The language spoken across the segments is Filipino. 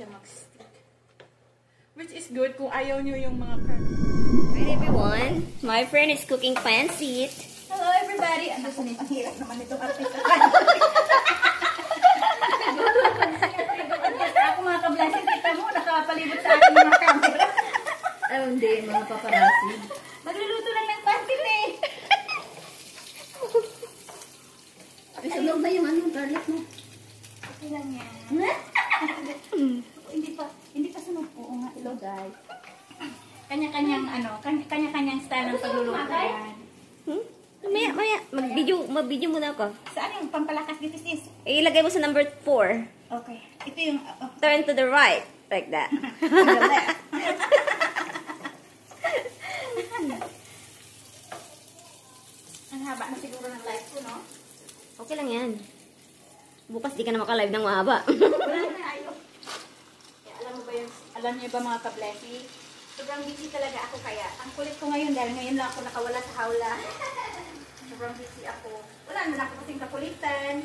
siya mag-stick. Which is good kung ayaw nyo yung mga curly. Hi everyone, my friend is cooking pancit. Hello everybody! Ano sa nito? Ang hirap naman itong artista. Ako mga kablasin, kita mo, nakapalibot sa akin mga camera. Oh, hindi, mga paparazzi. Magluluto lang ng pancit eh. Sunog na yung ano, garlic mo. Okay lang yan. Hindi pa sunog po. Oo nga. Hello guys. Kanya-kanyang style ng pagluluto yan. Maya, mag-video muna ako. Saan yung pampalakas dito sis? Ilagay mo sa number 4. Okay. Ito yung... Turn to the right, like that. On the left. Ang haba na siguro ng live ko, no? Okay lang yan. Bukas di ka na maka-live ng mahaba. Wala na, ayaw. Kaya alam mo ba yun? Alam niyo ba mga kablesi? Sobrang busy talaga ako kaya. Ang kulit ko ngayon dahil ngayon lang ako nakawala sa hawla. Sobrang busy ako. Wala naman ako kasing kakulitan.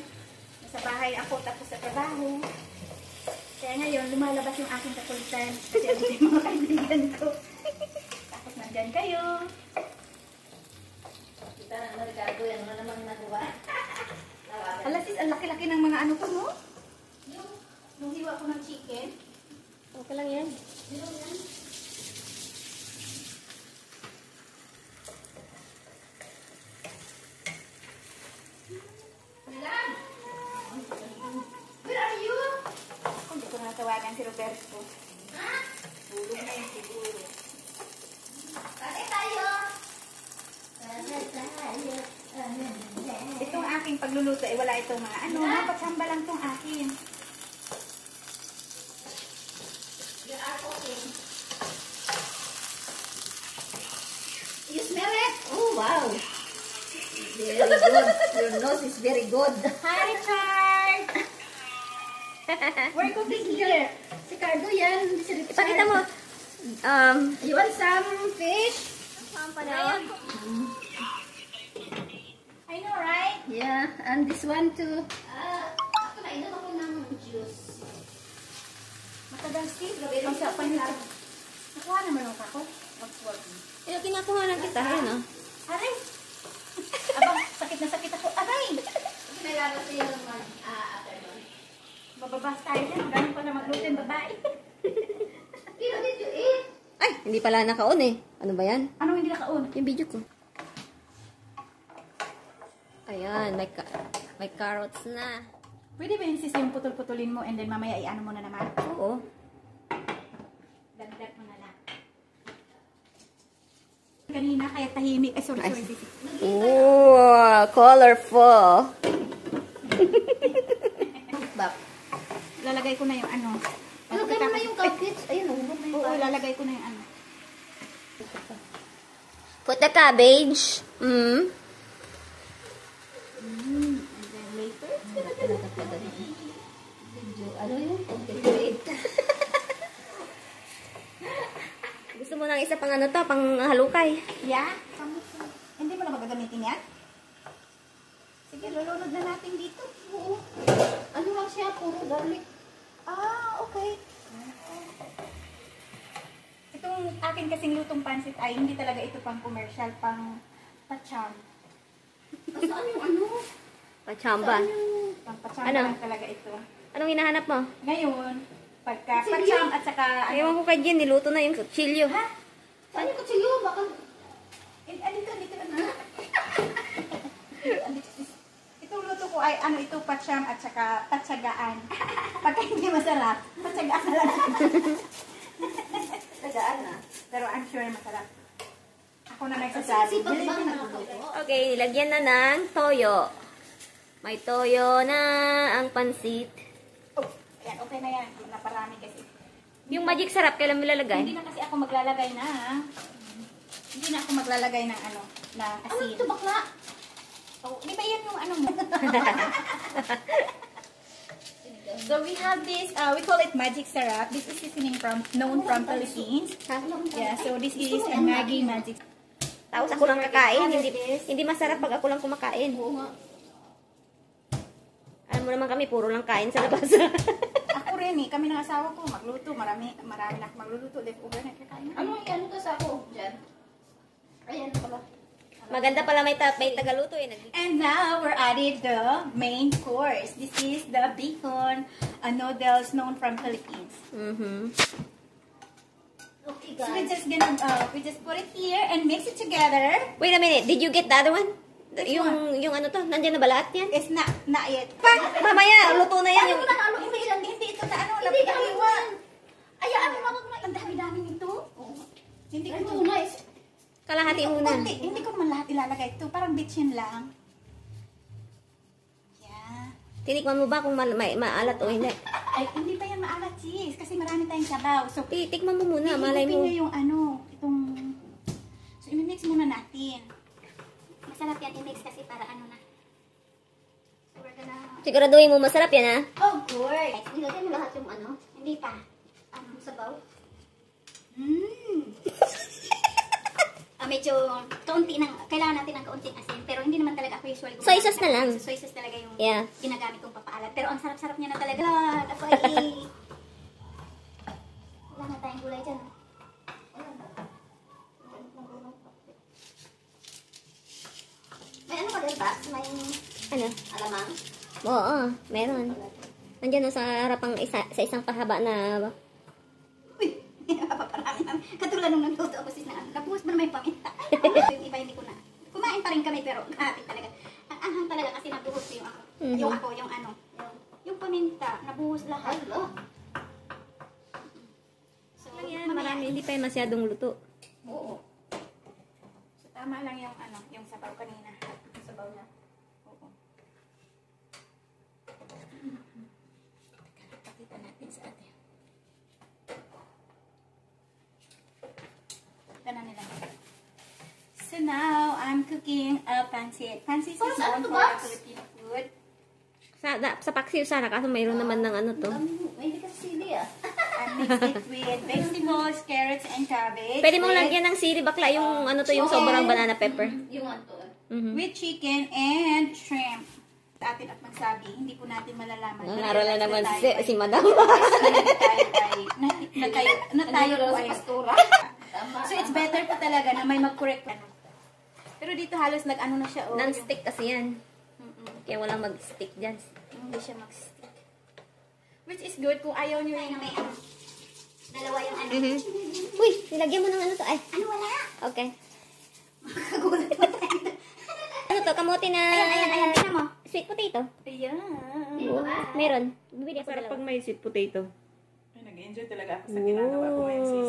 Nasa bahay ako tapos sa trabaho. Kaya ngayon lumalabas yung aking kakulitan. Kasi ano yung mga kaibigan ko. Tapos nandyan kayo. Kita na Ricardo, yan na naman nagawa. Ala sis, ang laki-laki ng mga ano ko, no? Nung hiwa ko ng chicken. Okay lang yan. Where are you? Ako, hindi ko natawagan si Roberto. Ha? Bulog na yun siguro. Kaya tayo! Itong aking pagluluto, eh, wala itong mga ano, patsamba lang itong akin. You smell it? Oh, wow. Very good. Your nose is very good. Hi, Richard! We're cooking here. Si Cardo yan. Ipakita mo. You want some fish? I know, right? Yeah, and this one too. Ako nainom ako ng juice. Matagal Steve, gabi lang sa panlab. Nakuha naman ako ako. Wag-wag. Kinakuha lang kita. Ayan o. Aray! Abang, sakit na sakit ako. Aray! Kailangan siya yung afternoon. Bababas tayo dyan. Galing pa na mag-gluten babae. Pero did you eat? Ay, hindi pala naka-on eh. Ano ba yan? Anong hindi naka-on? Yung video ko. Ayan, may carrots na. Pwede ba yung sis yung putol-putulin mo and then mamaya i-ano mo na naman? Oo. Dagdag mo na lang. Kanina kaya tahimik. Ay, sorry. Ooh, colorful. Bak. Lalagay ko na yung ano. Lalagay mo na yung cabbage. Ayun, Oo, lalagay ko na yung ano. Put the cabbage. And then later. Ano yun? Gusto mo ng isa pang ano to, pang halukay. Yeah? Hindi mo na magagamitin yan? Sige, lulunod na natin dito. Oo. Ano lang siya? Puro garlic. Ah, okay. Itong akin kasing lutong pansit ay hindi talaga ito pang commercial, pang pacham. Saan yung ano? Pachamba. Pang pacham Ano? lang talaga ito. Anong hinahanap mo? Ngayon, pagka pacham at saka Ewan ko kay Jen, niluto na yung kutsilyo. Ha? Saan yung kutsilyo? Baka... Andito. Itong luto ko ay ano ito, pacham at saka patsagaan. Pagka hindi masarap, patsagaan na lang. Tagaan na. Pero I'm sure masarap. Ako na nagsasabi. Okay, nilagyan na ng toyo. May toyo na ang pansit. Oh, ayan, okay na yan. Naparami kasi. Yung magic sarap, kailan mo lalagay? Hindi na kasi ako maglalagay na. Hindi na ako maglalagay ng ano, na asin. Ano ito bakla? Oh, di ba yan yung ano mo? So we have this, we call it magic syrup. This is seasoning known from Philippines. Yeah, so this is a Maggi magic. Tapos ako lang kakain, hindi masarap pag ako lang kumakain. Alam mo naman kami, puro lang kain sa labas. Ako rin eh. Kami ng asawa ko, magluto. Marami na magluluto. Leftover na kakain. Ano to sa ako? Diyan. Ayan pala. Maganda pala may tagaluto eh. And now, we're added the main course. This is the bacon noodles known from Philippines. Okay, So guys. we just put it here and mix it together. Wait a minute, did you get the other one? Yung ano to, nandiyan na ba lahat yan? It's not yet. Mamaya, luto na yan. Hindi ito na ano, Hindi ka napakaliwa. Ayan, ano Ang dami-dami nito. Hindi ko Ito ito. muna is... Kalahati muna. Hindi ko naman lahat ilalagay ito. Parang bitchin lang. Yeah. Tinikman mo ba kung maalat o hindi? Ay, hindi pa yan maalat, sis. Kasi marami tayong sabaw. So, Tikman mo muna, malay mo. yung So, i-mix muna natin. Masarap yan i-mix kasi para ano na. So, we're gonna... Siguraduhin mo masarap yan ha? Oh, good. Nilagay mo lahat yung ano? Hindi pa. Sabaw? Medyo kaunti ng, kailangan natin ng kaunting asin. Pero hindi naman talaga ako usually Soy sauce na lang. Soy sauce talaga yung Yeah. ginagamit kong papaalat. Pero ang sarap-sarap niya na talaga. Wala na tayong gulay dyan. May ano ka din ba? May Ano? alamang? Oo, meron. Nandiyan sa harapang sa isang pahaba na... Uy, paparami namin. Katulad nung nagluto ako sis na nabuhos ba naman yung paminta? Yung iba hindi ko na. Kumain pa rin kami pero hati talaga. Ang anghang talaga kasi nabuhos ko yung ako. Yung ano. Yung paminta, nabuhos lahat. So, Marami, hindi pa yung masyadong luto. Oo. So, tama lang yung ano, yung sabaw kanina. Sabaw na. Oo. Pakita natin sa atin. Ito na nila. So now, I'm cooking pancit. Pancit is Parang known ano for ba? Filipino food. Sa paksiw sana, kaso mayroon naman ng ano to. May hindi kasi sili ah. I mix it with vegetables, carrots, and cabbage. Pwede mong with- lagyan ng sili bakla, yung ano to, yung sobrang banana pepper. Yung ano to. with chicken and shrimp. Sa atin at magsabi, hindi po natin malalaman. Nangaralan naman Na tayo si madam. na tayo po ay pastura. So it's better po talaga na may mag-correct. Pero dito halos nag-ano na siya. Non-stick kasi yan. Kaya walang mag-stick dyan. Hindi siya mag-stick. Which is good kung ayaw nyo yung may ano. Dalawa yung ano. Uy, nilagyan mo ng ano to. Ay, Ano wala? okay. Kagulat mo tayo. Ano to, kamote na... Ayan, tingnan mo. Sweet potato. Ayan. Meron. Bibili ako Pero dalawa. pag may sweet potato. Ay, nag-enjoy talaga ako sa ginagawa ko ngayon, sis.